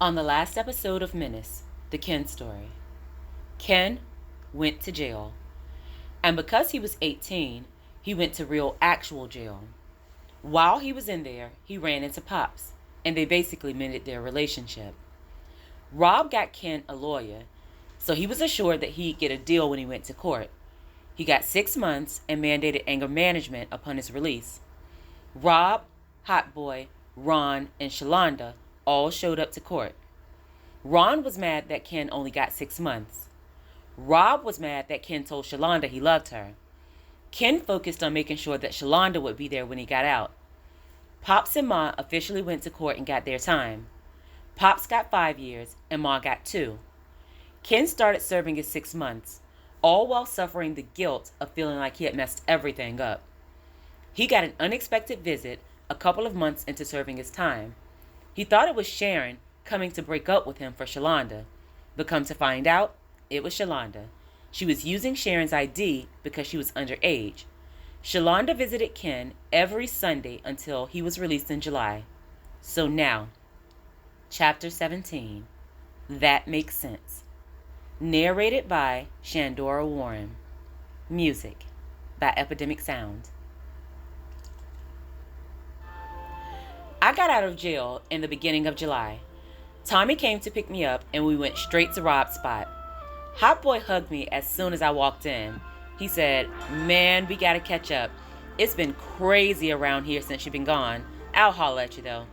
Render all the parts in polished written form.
On the last episode of Menace, the Ken story, Ken went to jail. And because he was 18, he went to real actual jail. While he was in there, he ran into Pops, and they basically mended their relationship. Rob got Ken a lawyer, so he was assured that he'd get a deal when he went to court. He got 6 months and mandated anger management upon his release. Rob, Hotboi, Ron, and Shalonda all showed up to court. Ron was mad that Ken only got 6 months. Rob was mad that Ken told Shalonda he loved her. Ken focused on making sure that Shalonda would be there when he got out. Pops and Ma officially went to court and got their time. Pops got 5 years and Ma got 2. Ken started serving his 6 months, all while suffering the guilt of feeling like he had messed everything up. He got an unexpected visit a couple of months into serving his time. He thought it was Sharon coming to break up with him for Shalonda, but come to find out, it was Shalonda. She was using Sharon's ID because she was underage. Shalonda visited Ken every Sunday until he was released in July. So now, Chapter 17, That Makes Sense. Narrated by Shandora Warren. Music by Epidemic Sound. I got out of jail in the beginning of July. Tommy came to pick me up and we went straight to Rob's spot. Hotboi hugged me as soon as I walked in. He said, "Man, we gotta catch up. It's been crazy around here since you've been gone. I'll holler at you though."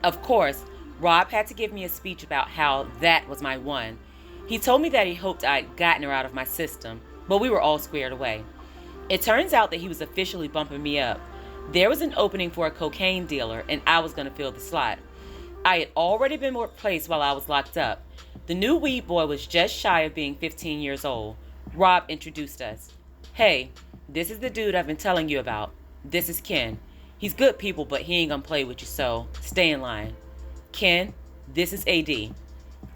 Of course, Rob had to give me a speech about how that was my one. He told me that he hoped I'd gotten her out of my system, but we were all squared away. It turns out that he was officially bumping me up. There was an opening for a cocaine dealer and I was gonna fill the slot. I had already been replaced while I was locked up. The new weed boy was just shy of being 15 years old. Rob introduced us. "Hey, this is the dude I've been telling you about. This is Ken. He's good people, but he ain't gonna play with you, so stay in line. Ken, this is AD.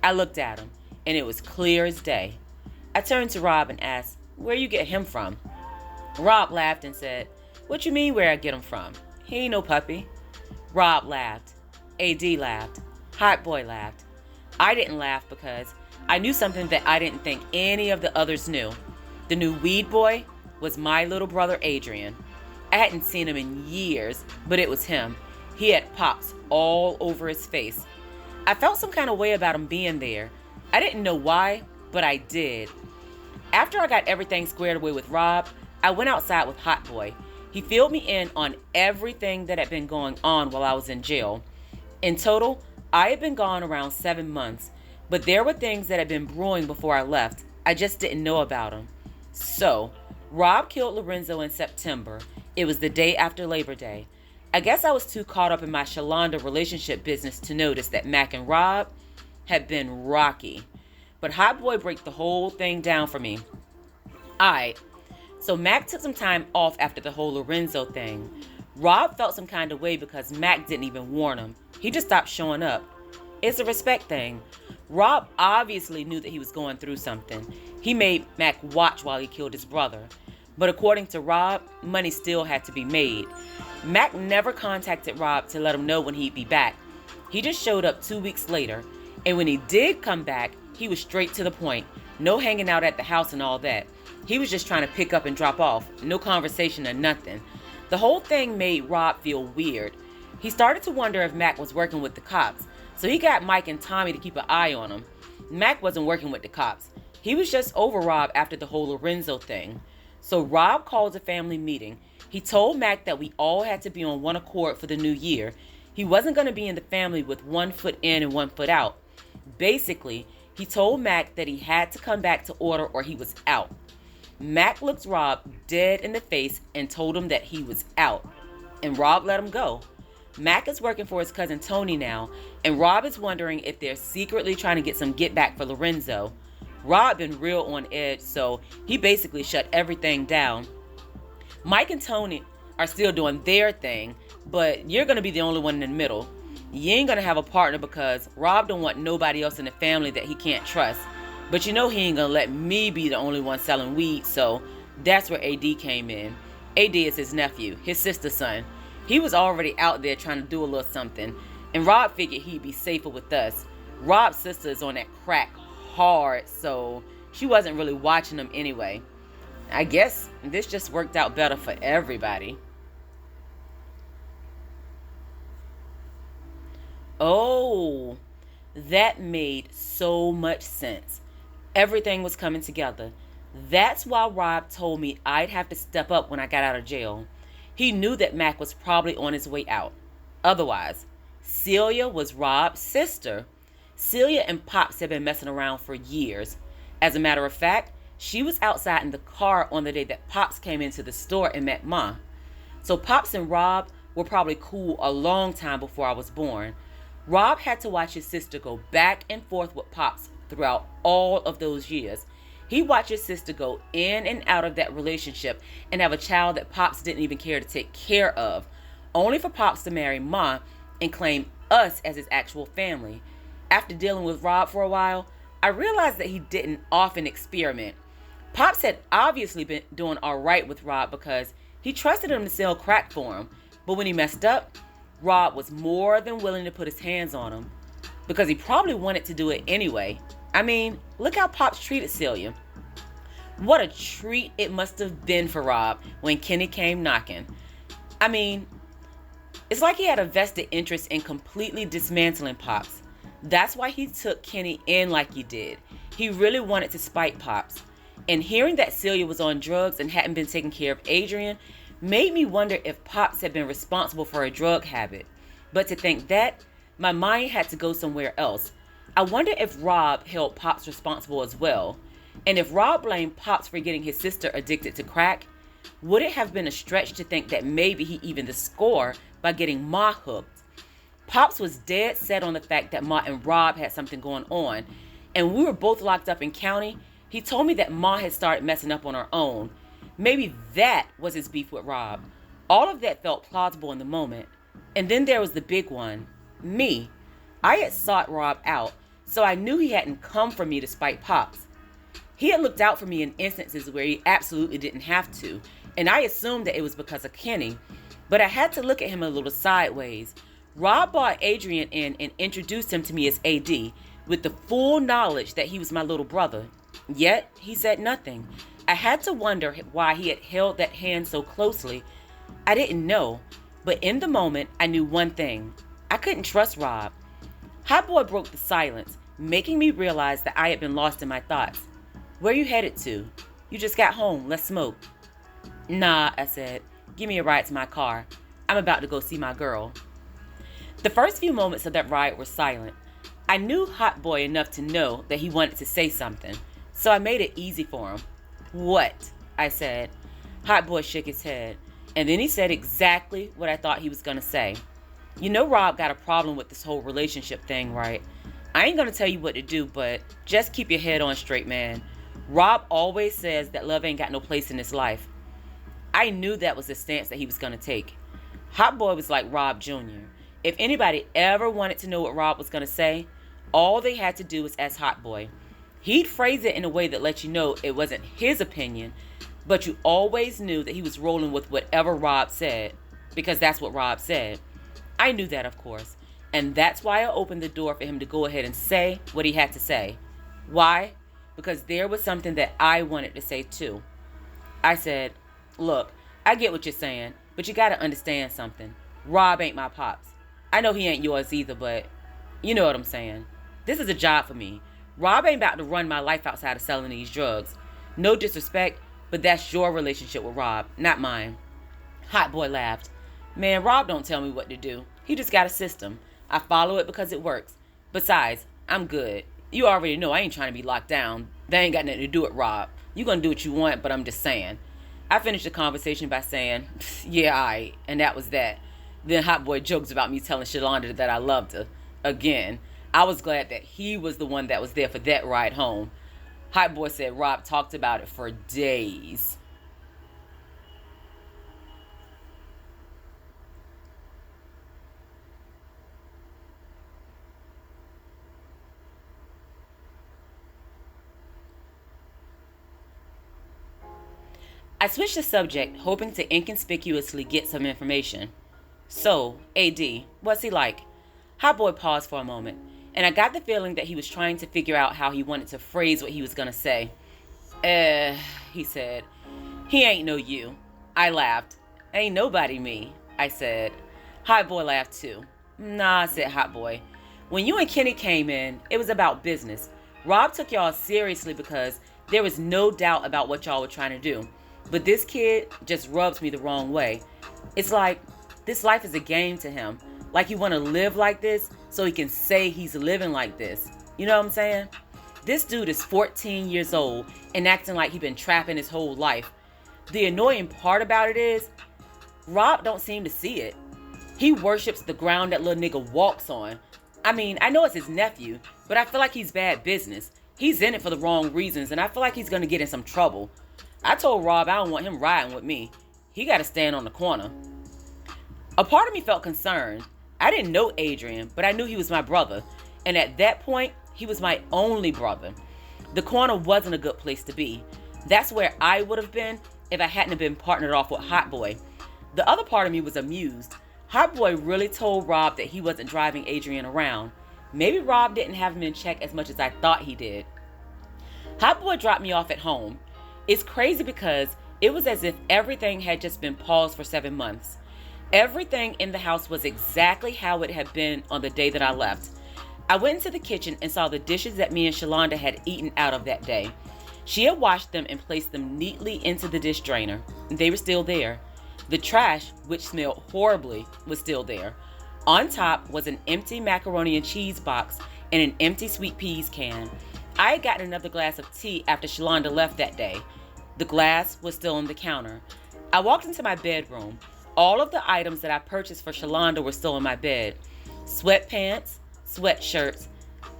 I looked at him, and it was clear as day. I turned to Rob and asked, "Where you get him from?" Rob laughed and said, "What you mean where I get him from? He ain't no puppy." Rob laughed. AD laughed. Hotboi laughed. I didn't laugh because I knew something that I didn't think any of the others knew. The new weed boy was my little brother Adrian. I hadn't seen him in years, but it was him. He had pops all over his face. I felt some kind of way about him being there. I didn't know why, but I did. After I got everything squared away with Rob, I went outside with Hotboi. He filled me in on everything that had been going on while I was in jail. In total, I had been gone around 7 months, but there were things that had been brewing before I left. I just didn't know about them. So, Rob killed Lorenzo in September. It was the day after Labor Day. I guess I was too caught up in my Shalonda relationship business to notice that Mac and Rob had been rocky. But Hotboi broke the whole thing down for me. Alright, so Mac took some time off after the whole Lorenzo thing. Rob felt some kind of way because Mac didn't even warn him. He just stopped showing up. It's a respect thing. Rob obviously knew that he was going through something. He made Mac watch while he killed his brother. But according to Rob, money still had to be made. Mac never contacted Rob to let him know when he'd be back. He just showed up 2 weeks later. And when he did come back, he was straight to the point. No hanging out at the house and all that. He was just trying to pick up and drop off. No conversation or nothing. The whole thing made Rob feel weird. He started to wonder if Mac was working with the cops, so he got Mike and Tommy to keep an eye on him. Mac wasn't working with the cops. He was just over Rob after the whole Lorenzo thing. So Rob called a family meeting. He told Mac that we all had to be on one accord for the new year. He wasn't going to be in the family with 1 foot in and 1 foot out. Basically, he told Mac that he had to come back to order or he was out. Mac looked Rob dead in the face and told him that he was out. And Rob let him go. Mac is working for his cousin Tony now, and Rob is wondering if they're secretly trying to get some get back for Lorenzo. Rob been real on edge, so he basically shut everything down. Mike and Tony are still doing their thing, but you're going to be the only one in the middle. You ain't going to have a partner because Rob don't want nobody else in the family that he can't trust. But you know he ain't going to let me be the only one selling weed, so that's where AD came in. AD is his nephew, his sister's son. He was already out there trying to do a little something, and Rob figured he'd be safer with us. Rob's sister is on that crack hard, so she wasn't really watching them anyway. I guess this just worked out better for everybody. Oh, that made so much sense. Everything was coming together. That's why Rob told me I'd have to step up when I got out of jail. He knew that Mac was probably on his way out. Otherwise, Celia was Rob's sister. Celia and Pops had been messing around for years. As a matter of fact, she was outside in the car on the day that Pops came into the store and met Ma. So Pops and Rob were probably cool a long time before I was born. Rob had to watch his sister go back and forth with Pops throughout all of those years. He watched his sister go in and out of that relationship and have a child that Pops didn't even care to take care of, only for Pops to marry Ma and claim us as his actual family. After dealing with Rob for a while, I realized that he didn't often experiment. Pops had obviously been doing all right with Rob because he trusted him to sell crack for him, but when he messed up, Rob was more than willing to put his hands on him because he probably wanted to do it anyway. I mean, look how Pops treated Celia. What a treat it must have been for Rob when Kenny came knocking. I mean, it's like he had a vested interest in completely dismantling Pops. That's why he took Kenny in like he did. He really wanted to spite Pops. And hearing that Celia was on drugs and hadn't been taking care of Adrian made me wonder if Pops had been responsible for a drug habit. But to think that, my mind had to go somewhere else. I wonder if Rob held Pops responsible as well. And if Rob blamed Pops for getting his sister addicted to crack, would it have been a stretch to think that maybe he evened the score by getting Ma hooked? Pops was dead set on the fact that Ma and Rob had something going on, and when we were both locked up in county, he told me that Ma had started messing up on her own. Maybe that was his beef with Rob. All of that felt plausible in the moment. And then there was the big one, me. I had sought Rob out, so I knew he hadn't come for me to spite Pops. He had looked out for me in instances where he absolutely didn't have to, and I assumed that it was because of Kenny, but I had to look at him a little sideways. Rob brought Adrian in and introduced him to me as AD, with the full knowledge that he was my little brother. Yet, he said nothing. I had to wonder why he had held that hand so closely. I didn't know, but in the moment, I knew one thing. I couldn't trust Rob. Hotboi broke the silence, making me realize that I had been lost in my thoughts. Where you headed to? You just got home. Let's smoke. Nah, I said. Give me a ride to my car. I'm about to go see my girl. The first few moments of that ride were silent. I knew Hotboi enough to know that he wanted to say something, so I made it easy for him. What? I said. Hotboi shook his head, and then he said exactly what I thought he was going to say. You know Rob got a problem with this whole relationship thing, right? I ain't going to tell you what to do, but just keep your head on straight, man. Rob always says that love ain't got no place in his life. I knew that was the stance that he was going to take. Hotboi was like Rob Jr. If anybody ever wanted to know what Rob was going to say, all they had to do was ask Hotboi. He'd phrase it in a way that let you know it wasn't his opinion, but you always knew that he was rolling with whatever Rob said, because that's what Rob said. I knew that, of course, and that's why I opened the door for him to go ahead and say what he had to say. Why? Because there was something that I wanted to say too. I said, look, I get what you're saying, but you gotta understand something. Rob ain't my pops. I know he ain't yours either, but you know what I'm saying. This is a job for me. Rob ain't about to run my life outside of selling these drugs. No disrespect, but that's your relationship with Rob, not mine. Hotboi laughed. Man, Rob don't tell me what to do. He just got a system. I follow it because it works. Besides, I'm good. You already know I ain't trying to be locked down. They ain't got nothing to do with Rob. You gonna do what you want, but I'm just saying. I finished the conversation by saying, yeah, alright, and that was that. Then Hotboi jokes about me telling Shalonda that I loved her. Again, I was glad that he was the one that was there for that ride home. Hotboi said Rob talked about it for days. I switched the subject, hoping to inconspicuously get some information. So, AD, what's he like? Hotboi paused for a moment. and I got the feeling that he was trying to figure out how he wanted to phrase what he was going to say. He said. He ain't no you. I laughed. Ain't nobody me, I said. Hotboi laughed too. Nah, said Hotboi. When you and Kenny came in, it was about business. Rob took y'all seriously because there was no doubt about what y'all were trying to do. But this kid just rubs me the wrong way. It's like this life is a game to him. Like he want to live like this so he can say he's living like this. You know what I'm saying? This dude is 14 years old and acting like he been trapping his whole life. The annoying part about it is, Rob don't seem to see it. He worships the ground that little nigga walks on. I mean, I know it's his nephew, but I feel like he's bad business. He's in it for the wrong reasons, and I feel like he's going to get in some trouble. I told Rob I don't want him riding with me. He got to stand on the corner. A part of me felt concerned. I didn't know Adrian, but I knew he was my brother, and at that point, he was my only brother. The corner wasn't a good place to be. That's where I would have been if I hadn't been partnered off with Hotboi. The other part of me was amused. Hotboi really told Rob that he wasn't driving Adrian around. Maybe Rob didn't have him in check as much as I thought he did. Hotboi dropped me off at home. It's crazy because it was as if everything had just been paused for 7 months. Everything in the house was exactly how it had been on the day that I left. I went into the kitchen and saw the dishes that me and Shalonda had eaten out of that day. She had washed them and placed them neatly into the dish drainer. They were still there. The trash, which smelled horribly, was still there. On top was an empty macaroni and cheese box and an empty sweet peas can. I had gotten another glass of tea after Shalonda left that day. The glass was still on the counter. I walked into my bedroom. All of the items that I purchased for Shalonda were still in my bed. Sweatpants, sweatshirts,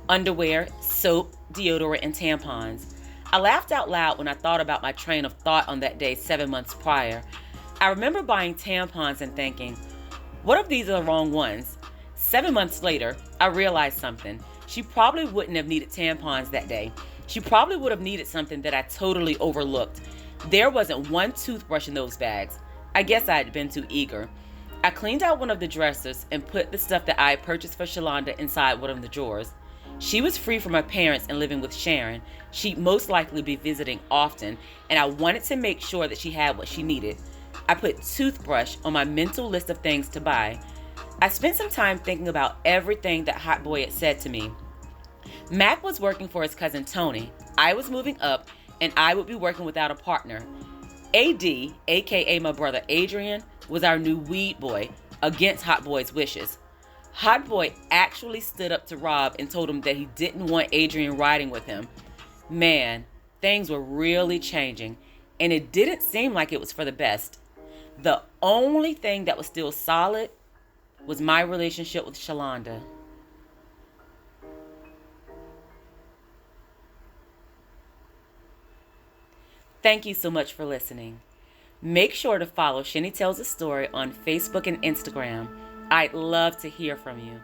underwear, soap, deodorant, and tampons. I laughed out loud when I thought about my train of thought on that day 7 months prior. I remember buying tampons and thinking, what if these are the wrong ones? 7 months later, I realized something. She probably wouldn't have needed tampons that day. She probably would have needed something that I totally overlooked. There wasn't one toothbrush in those bags. I guess I had been too eager. I cleaned out one of the dressers and put the stuff that I had purchased for Shalonda inside one of the drawers. She was free from her parents and living with Sharon. She'd most likely be visiting often, and I wanted to make sure that she had what she needed. I put toothbrush on my mental list of things to buy. I spent some time thinking about everything that Hotboi had said to me. Mac was working for his cousin Tony. I was moving up, and I would be working without a partner. AD, aka my brother Adrian, was our new weed boy, against Hotboi's wishes. Hotboi actually stood up to Rob and told him that he didn't want Adrian riding with him. Man, things were really changing, and it didn't seem like it was for the best. The only thing that was still solid was my relationship with Shalonda. Thank you so much for listening. Make sure to follow Shenny Tells a Story on Facebook and Instagram. I'd love to hear from you.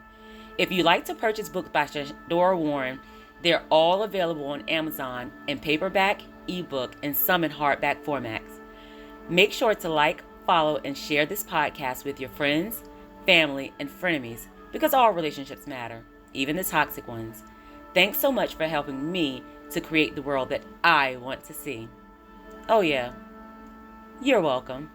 If you'd like to purchase books by Shadora Warren, they're all available on Amazon in paperback, ebook, and some in hardback formats. Make sure to like, follow, and share this podcast with your friends, family, and frenemies because all relationships matter, even the toxic ones. Thanks so much for helping me to create the world that I want to see. Oh yeah, you're welcome.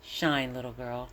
Shine, little girl.